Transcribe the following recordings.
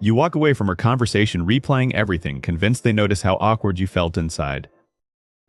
You walk away from her conversation replaying everything, convinced they notice how awkward you felt inside.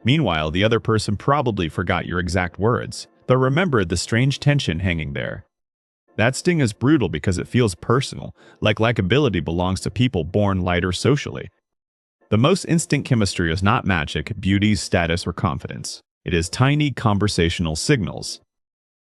Meanwhile, the other person probably forgot your exact words, but remembered the strange tension hanging there. That sting is brutal because it feels personal, like likability belongs to people born lighter socially. The most instant chemistry is not magic, beauty, status, or confidence. It is tiny conversational signals.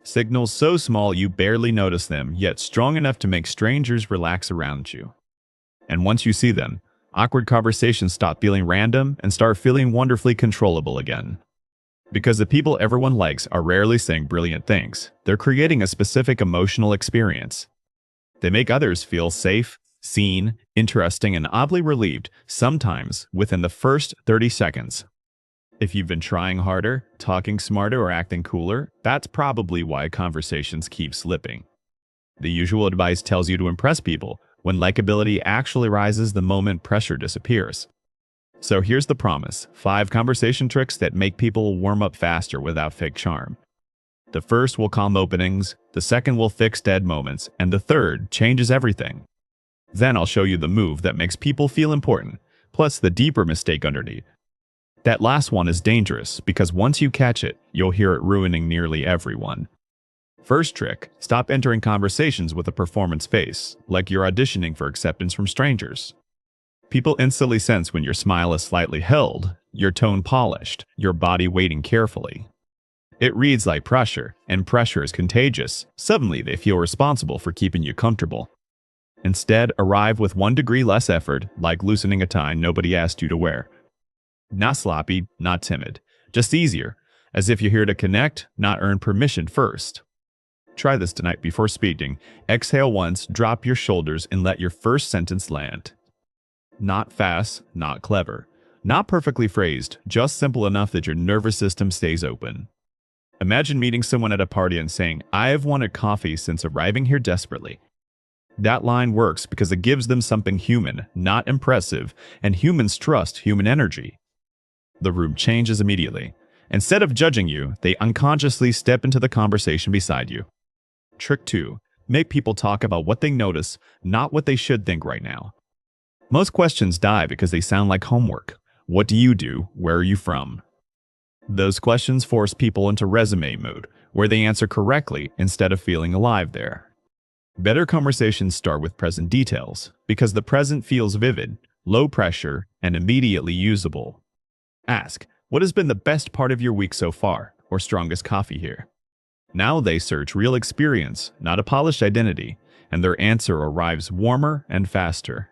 Signals so small you barely notice them, yet strong enough to make strangers relax around you. And once you see them, awkward conversations stop feeling random and start feeling wonderfully controllable again. Because the people everyone likes are rarely saying brilliant things, they're creating a specific emotional experience. They make others feel safe, seen, interesting, and oddly relieved, sometimes within the first 30 seconds. If you've been trying harder, talking smarter, or acting cooler, that's probably why conversations keep slipping. The usual advice tells you to impress people, when likability actually rises the moment pressure disappears. So here's the promise: 5 conversation tricks that make people warm up faster without fake charm. The first will calm openings, the second will fix dead moments, and the third changes everything. Then I'll show you the move that makes people feel important, plus the deeper mistake underneath. That last one is dangerous because once you catch it, you'll hear it ruining nearly everyone. First trick: stop entering conversations with a performance face, like you're auditioning for acceptance from strangers. People instantly sense when your smile is slightly held, your tone polished, your body waiting carefully. It reads like pressure, and pressure is contagious. Suddenly they feel responsible for keeping you comfortable. Instead, arrive with 1 degree less effort, like loosening a tie nobody asked you to wear. Not sloppy, not timid, just easier, as if you're here to connect, not earn permission first. Try this tonight before speaking. Exhale once, drop your shoulders, and let your first sentence land. Not fast, not clever, not perfectly phrased, just simple enough that your nervous system stays open. Imagine meeting someone at a party and saying, "I have wanted coffee since arriving here desperately." That line works because it gives them something human, not impressive, and humans trust human energy. The room changes immediately. Instead of judging you, they unconsciously step into the conversation beside you. Trick 2. Make people talk about what they notice, not what they should think right now. Most questions die because they sound like homework. What do you do? Where are you from? Those questions force people into resume mode, where they answer correctly instead of feeling alive there. Better conversations start with present details, because the present feels vivid, low pressure, and immediately usable. Ask, "What has been the best part of your week so far?" or "strongest coffee here?" Now they search real experience, not a polished identity, and their answer arrives warmer and faster.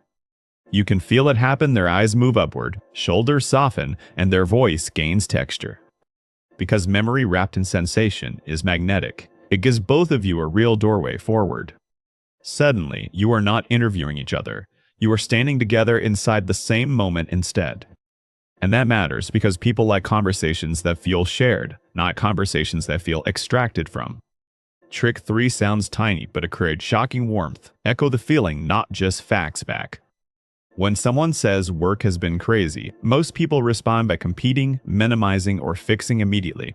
You can feel it happen. Their eyes move upward, shoulders soften, and their voice gains texture. Because memory wrapped in sensation is magnetic, it gives both of you a real doorway forward. Suddenly, you are not interviewing each other. You are standing together inside the same moment instead. And that matters because people like conversations that feel shared, not conversations that feel extracted from. Trick 3 sounds tiny, but it creates shocking warmth. Echo the feeling, not just facts back. When someone says work has been crazy, most people respond by competing, minimizing, or fixing immediately.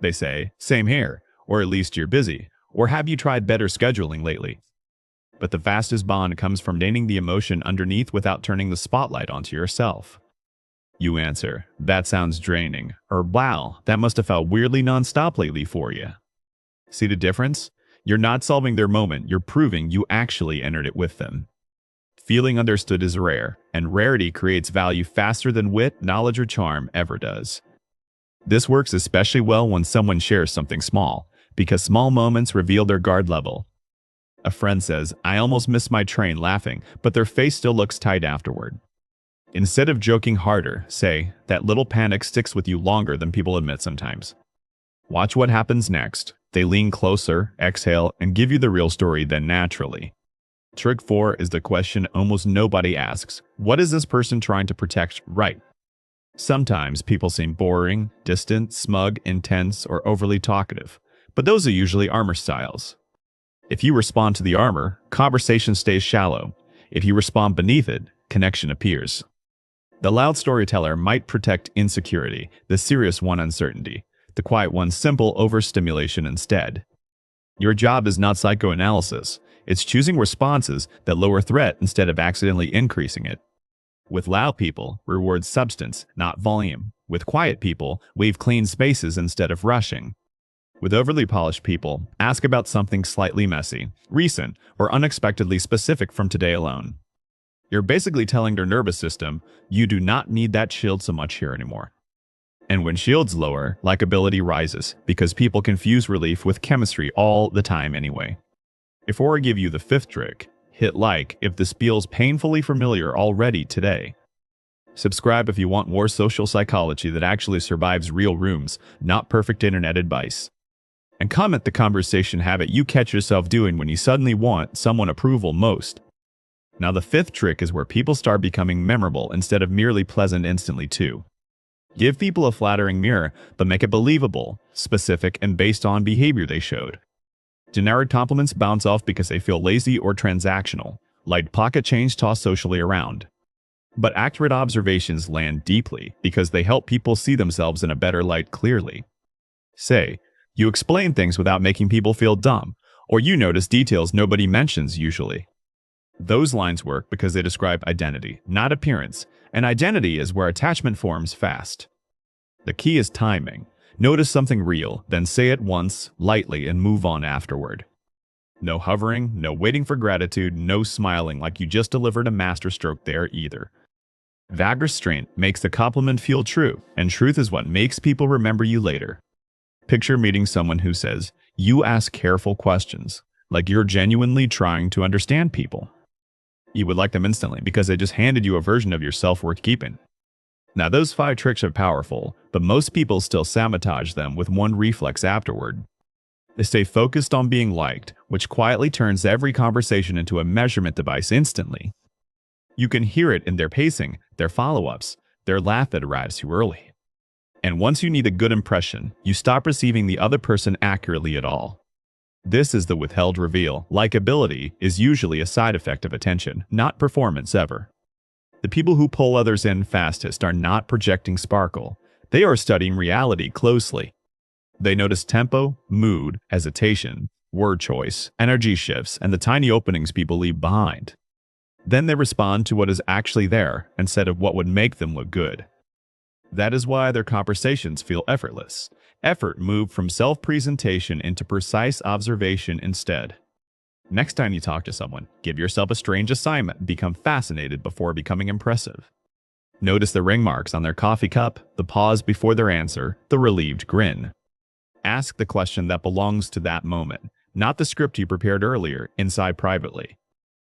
They say, "Same here," or "At least you're busy," or "Have you tried better scheduling lately?" But the fastest bond comes from naming the emotion underneath without turning the spotlight onto yourself. You answer, "That sounds draining," or "Wow, that must have felt weirdly nonstop lately for you." See the difference? You're not solving their moment, you're proving you actually entered it with them. Feeling understood is rare, and rarity creates value faster than wit, knowledge, or charm ever does. This works especially well when someone shares something small, because small moments reveal their guard level. A friend says, "I almost missed my train," laughing, but their face still looks tight afterward. Instead of joking harder, say, "That little panic sticks with you longer than people admit sometimes." Watch what happens next. They lean closer, exhale, and give you the real story then naturally. Trick 4 is the question almost nobody asks. What is this person trying to protect right? Sometimes people seem boring, distant, smug, intense, or overly talkative, but those are usually armor styles. If you respond to the armor, conversation stays shallow. If you respond beneath it, connection appears. The loud storyteller might protect insecurity, the serious one uncertainty, the quiet one simple overstimulation instead. Your job is not psychoanalysis. It's choosing responses that lower threat instead of accidentally increasing it. With loud people, reward substance, not volume. With quiet people, leave clean spaces instead of rushing. With overly polished people, ask about something slightly messy, recent, or unexpectedly specific from today alone. You're basically telling their nervous system, you do not need that shield so much here anymore. And when shields lower, likability rises, because people confuse relief with chemistry all the time anyway. Before I give you the fifth trick, hit like if this feels painfully familiar already today. Subscribe if you want more social psychology that actually survives real rooms, not perfect internet advice. And comment the conversation habit you catch yourself doing when you suddenly want someone approval most. Now the fifth trick is where people start becoming memorable instead of merely pleasant instantly too. Give people a flattering mirror, but make it believable, specific, and based on behavior they showed. Generic compliments bounce off because they feel lazy or transactional, like pocket change tossed socially around. But accurate observations land deeply because they help people see themselves in a better light clearly. Say, you explain things without making people feel dumb, or you notice details nobody mentions usually. Those lines work because they describe identity, not appearance, and identity is where attachment forms fast. The key is timing. Notice something real, then say it once, lightly, and move on afterward. No hovering, no waiting for gratitude, no smiling like you just delivered a masterstroke there either. Vague restraint makes the compliment feel true, and truth is what makes people remember you later. Picture meeting someone who says, you ask careful questions, like you're genuinely trying to understand people. You would like them instantly because they just handed you a version of yourself worth keeping. Now those 5 tricks are powerful, but most people still sabotage them with one reflex afterward. They stay focused on being liked, which quietly turns every conversation into a measurement device instantly. You can hear it in their pacing, their follow-ups, their laugh that arrives too early. And once you need a good impression, you stop receiving the other person accurately at all. This is the withheld reveal. Likability is usually a side effect of attention, not performance ever. The people who pull others in fastest are not projecting sparkle. They are studying reality closely. They notice tempo, mood, hesitation, word choice, energy shifts, and the tiny openings people leave behind. Then they respond to what is actually there instead of what would make them look good. That is why their conversations feel effortless. Effort moved from self-presentation into precise observation instead. Next time you talk to someone, give yourself a strange assignment, become fascinated before becoming impressive. Notice the ring marks on their coffee cup, the pause before their answer, the relieved grin. Ask the question that belongs to that moment, not the script you prepared earlier, inside privately.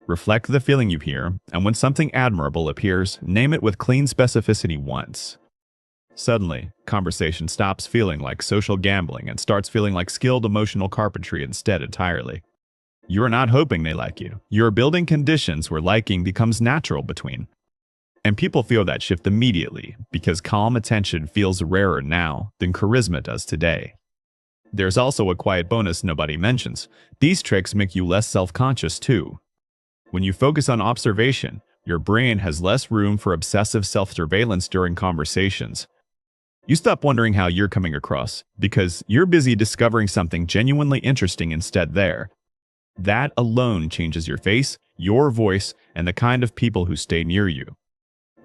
Reflect the feeling you hear, and when something admirable appears, name it with clean specificity once. Suddenly, conversation stops feeling like social gambling and starts feeling like skilled emotional carpentry instead entirely. You are not hoping they like you. You are building conditions where liking becomes natural between. And people feel that shift immediately because calm attention feels rarer now than charisma does today. There's also a quiet bonus nobody mentions. These tricks make you less self-conscious too. When you focus on observation, your brain has less room for obsessive self-surveillance during conversations. You stop wondering how you're coming across because you're busy discovering something genuinely interesting instead there. That alone changes your face, your voice, and the kind of people who stay near you.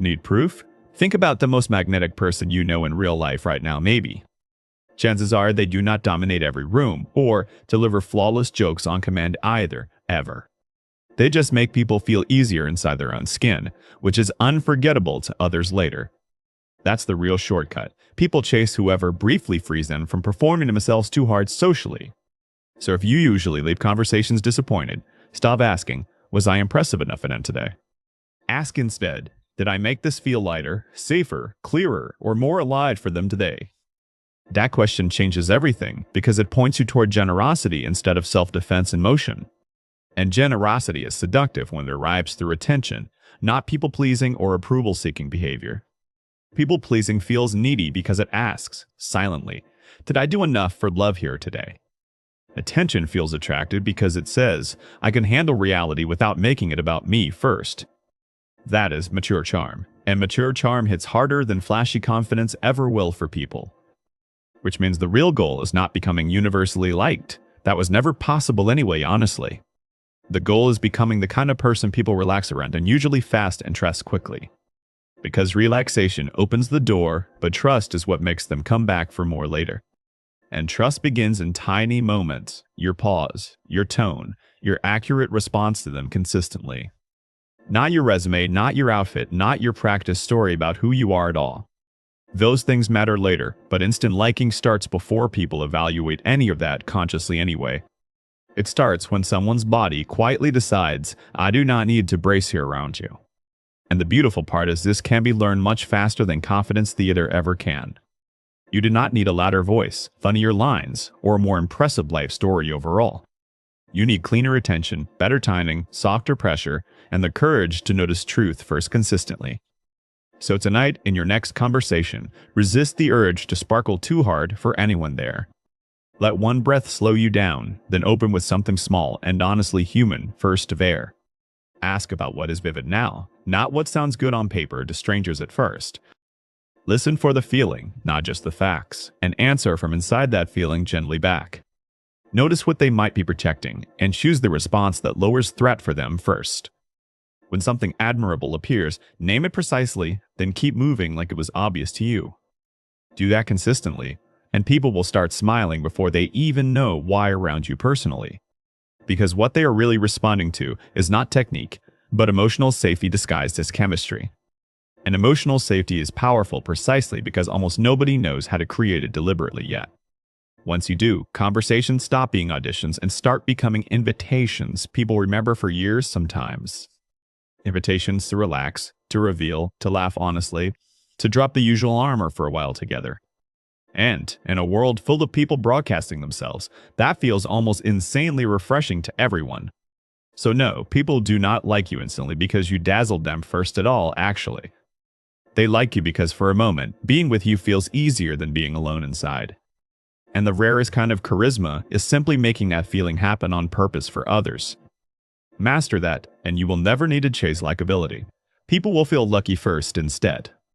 Need proof? Think about the most magnetic person you know in real life right now, maybe. Chances are they do not dominate every room or deliver flawless jokes on command either, ever. They just make people feel easier inside their own skin, which is unforgettable to others later. That's the real shortcut. People chase whoever briefly frees them from performing themselves too hard socially. So if you usually leave conversations disappointed, stop asking, was I impressive enough for them today? Ask instead, did I make this feel lighter, safer, clearer, or more alive for them today? That question changes everything because it points you toward generosity instead of self-defense and motion. And generosity is seductive when it arrives through attention, not people-pleasing or approval-seeking behavior. People-pleasing feels needy because it asks, silently, did I do enough for love here today? Attention feels attracted because it says, I can handle reality without making it about me first. That is mature charm, and mature charm hits harder than flashy confidence ever will for people. Which means the real goal is not becoming universally liked. That was never possible anyway, honestly. The goal is becoming the kind of person people relax around, and usually fast and trust quickly. Because relaxation opens the door, but trust is what makes them come back for more later. And trust begins in tiny moments: your pause, your tone, your accurate response to them consistently. Not your resume, not your outfit, not your practice story about who you are at all. Those things matter later, but instant liking starts before people evaluate any of that consciously anyway. It starts when someone's body quietly decides, I do not need to brace here around you. And the beautiful part is this can be learned much faster than confidence theater ever can. You do not need a louder voice, funnier lines, or a more impressive life story overall. You need cleaner attention, better timing, softer pressure, and the courage to notice truth first consistently. So tonight, in your next conversation, resist the urge to sparkle too hard for anyone there. Let one breath slow you down, then open with something small and honestly human first of air. Ask about what is vivid now, not what sounds good on paper to strangers at first. Listen for the feeling, not just the facts, and answer from inside that feeling gently back. Notice what they might be protecting, and choose the response that lowers threat for them first. When something admirable appears, name it precisely, then keep moving like it was obvious to you. Do that consistently, and people will start smiling before they even know why around you personally. Because what they are really responding to is not technique, but emotional safety disguised as chemistry. And emotional safety is powerful precisely because almost nobody knows how to create it deliberately yet. Once you do, conversations stop being auditions and start becoming invitations people remember for years sometimes. Invitations to relax, to reveal, to laugh honestly, to drop the usual armor for a while together. And, in a world full of people broadcasting themselves, that feels almost insanely refreshing to everyone. So no, people do not like you instantly because you dazzled them first at all, actually. They like you because for a moment, being with you feels easier than being alone inside. And the rarest kind of charisma is simply making that feeling happen on purpose for others. Master that, and you will never need to chase likability. People will feel lucky first instead.